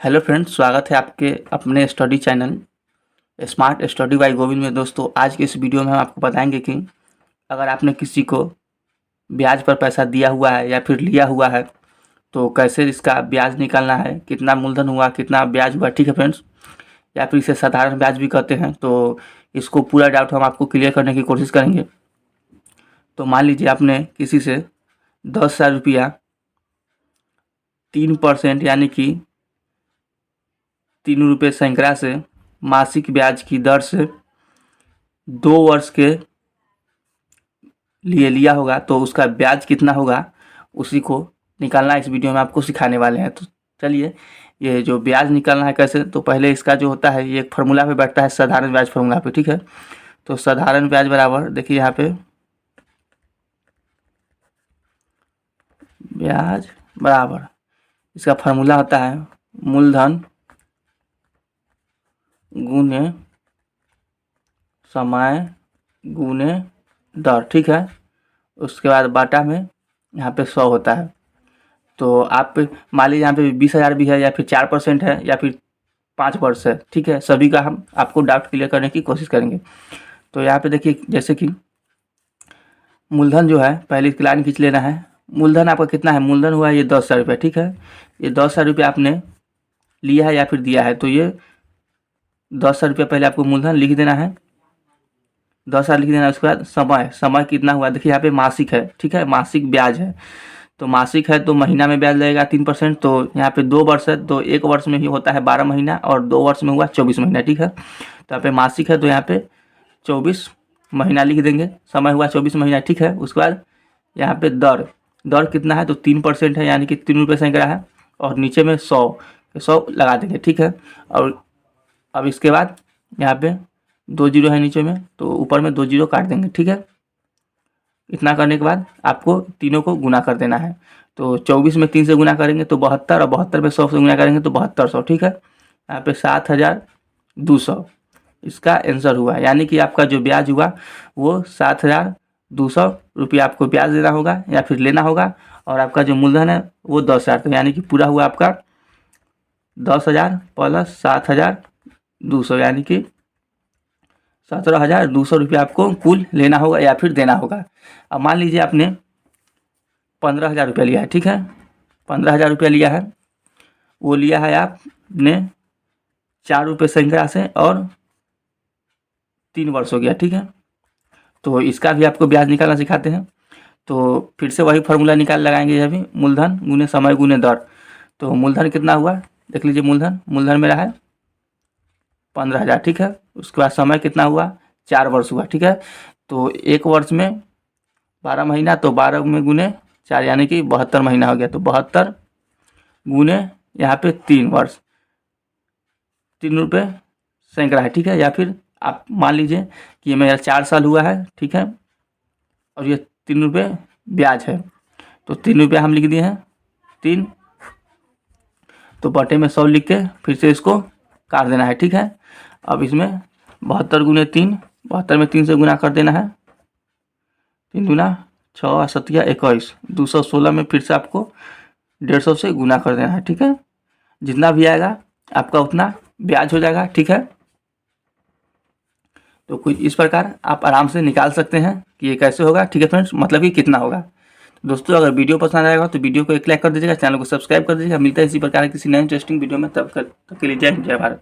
Hello friends, स्वागत है आपके अपने study channel smart study bye Govind में। दोस्तों, आज के इस वीडियो में हम आपको बताएंगे कि अगर आपने किसी को ब्याज पर पैसा दिया हुआ है या फिर लिया हुआ है तो कैसे इसका ब्याज निकालना है, कितना मूलधन हुआ, कितना ब्याज हुआ। ठीक है फ्रेंड्स, या फिर इसे साधारण ब्याज भी कहते हैं। तो इसको पूरा डाउट हम आपको क्लियर करने की कोशिश करेंगे। तो मान लीजिए आपने किसी से 10,000 रुपया 3% यानी कि 3 रुपये सैकड़ा से मासिक ब्याज की दर से 2 वर्ष के लिए लिया होगा, तो उसका ब्याज कितना होगा उसी को निकालना इस वीडियो में आपको सिखाने वाले हैं। तो चलिए, ये जो ब्याज निकालना है कैसे, तो पहले इसका जो होता है ये एक फार्मूला पे बैठता है, साधारण ब्याज फार्मूला पे। ठीक है, तो साधारण ब्याज बराबर देखिए यहाँ पे ब्याज बराबर इसका फार्मूला होता है मूलधन गुने समय गुने दर। ठीक है, उसके बाद बाटा में यहाँ पे 100 होता है। तो आप मान लीजिए यहाँ पे 20,000 भी है, या फिर 4% है, या फिर 5 वर्ष है। ठीक है, सभी का हम आपको डाउट क्लियर करने की कोशिश करेंगे। तो यहाँ पे देखिए, जैसे कि मूलधन जो है, पहले इसकी लाइन खींच लेना है। मूलधन आपका कितना है, मूलधन हुआ ये 10,000 रुपये। ठीक है, ये 10,000 रुपये आपने लिया है या फिर दिया है, तो ये 10,000 रुपये पहले आपको मूलधन लिख देना है, 10,000 लिख देना है। उसके बाद समय कितना हुआ, देखिए यहाँ पे मासिक है। ठीक है, मासिक ब्याज है, तो मासिक है तो महीना में ब्याज लगेगा 3%। तो यहाँ पे 2 वर्ष है, तो 1 वर्ष में ही होता है 12 महीना, और 2 वर्ष में हुआ 24 महीना। ठीक है, तो यहाँ पे मासिक है तो यहाँ पे 24 महीना लिख देंगे, समय हुआ 24 महीना। ठीक है, उसके बाद यहाँ पे दर कितना है, तो 3% है, यानी कि 3 रुपये सैकड़ा है, और नीचे में 100 लगा देंगे। ठीक है, और अब इसके बाद यहाँ पे 2 जीरो है नीचे में, तो ऊपर में 2 जीरो काट देंगे। ठीक है, इतना करने के बाद आपको तीनों को गुना कर देना है। तो 24 में 3 से गुना करेंगे तो 72, और 72 में 100 से गुना करेंगे तो 7200। ठीक है, यहाँ पे 7,200 इसका आंसर हुआ, यानी कि आपका जो ब्याज हुआ वो 7,200 रुपया आपको ब्याज देना होगा या फिर लेना होगा। और आपका जो मूलधन है वो 10,000, तो यानी कि पूरा हुआ आपका 10,000 प्लस 7,200, यानी कि 17,200 रुपया आपको कुल लेना होगा या फिर देना होगा। अब मान लीजिए आपने 15,000 रुपया लिया है। ठीक है, 15,000 रुपया लिया है, वो लिया है आपने 4 रुपये सैकड़ा से, और 3 वर्ष हो गया। ठीक है, तो इसका भी आपको ब्याज निकालना सिखाते हैं। तो फिर से वही फार्मूला लगाएंगे, यह भी मूलधन गुने समय गुने दर। तो मूलधन कितना हुआ देख लीजिए, मूलधन मेरा है 15,000। ठीक है, उसके बाद समय कितना हुआ, 4 वर्ष हुआ। ठीक है, तो 1 वर्ष में 12 महीना, तो 12 में गुने 4 यानी कि 72 महीना हो गया। तो 72 गुने यहाँ पे 3 वर्ष, 3 रुपये सैकड़ा है। ठीक है, या फिर आप मान लीजिए कि ये मेरा 4 साल हुआ है। ठीक है, और ये 3 रुपये ब्याज है, तो 3 रुपये हम लिख दिए हैं 3, तो बटे में 100 लिख के फिर से इसको काट देना है। ठीक है, अब इसमें 72 गुने 3, 72 में 3 से गुना कर देना है, 3 गुना 6 7 21, 216 में फिर से आपको 150 से गुना कर देना है। ठीक है, जितना भी आएगा आपका उतना ब्याज हो जाएगा। ठीक है, तो कुछ इस प्रकार आप आराम से निकाल सकते हैं कि ये कैसे होगा। ठीक है फ्रेंड्स, मतलब कि कितना होगा। दोस्तों, अगर वीडियो पसंद आएगा तो वीडियो को एक लाइक कर दीजिएगा, चैनल को सब्सक्राइब कर दीजिएगा। मिलता है इसी प्रकार किसी नए इंटरेस्टिंग वीडियो में, तब के लिए जय हिंद, जय भारत।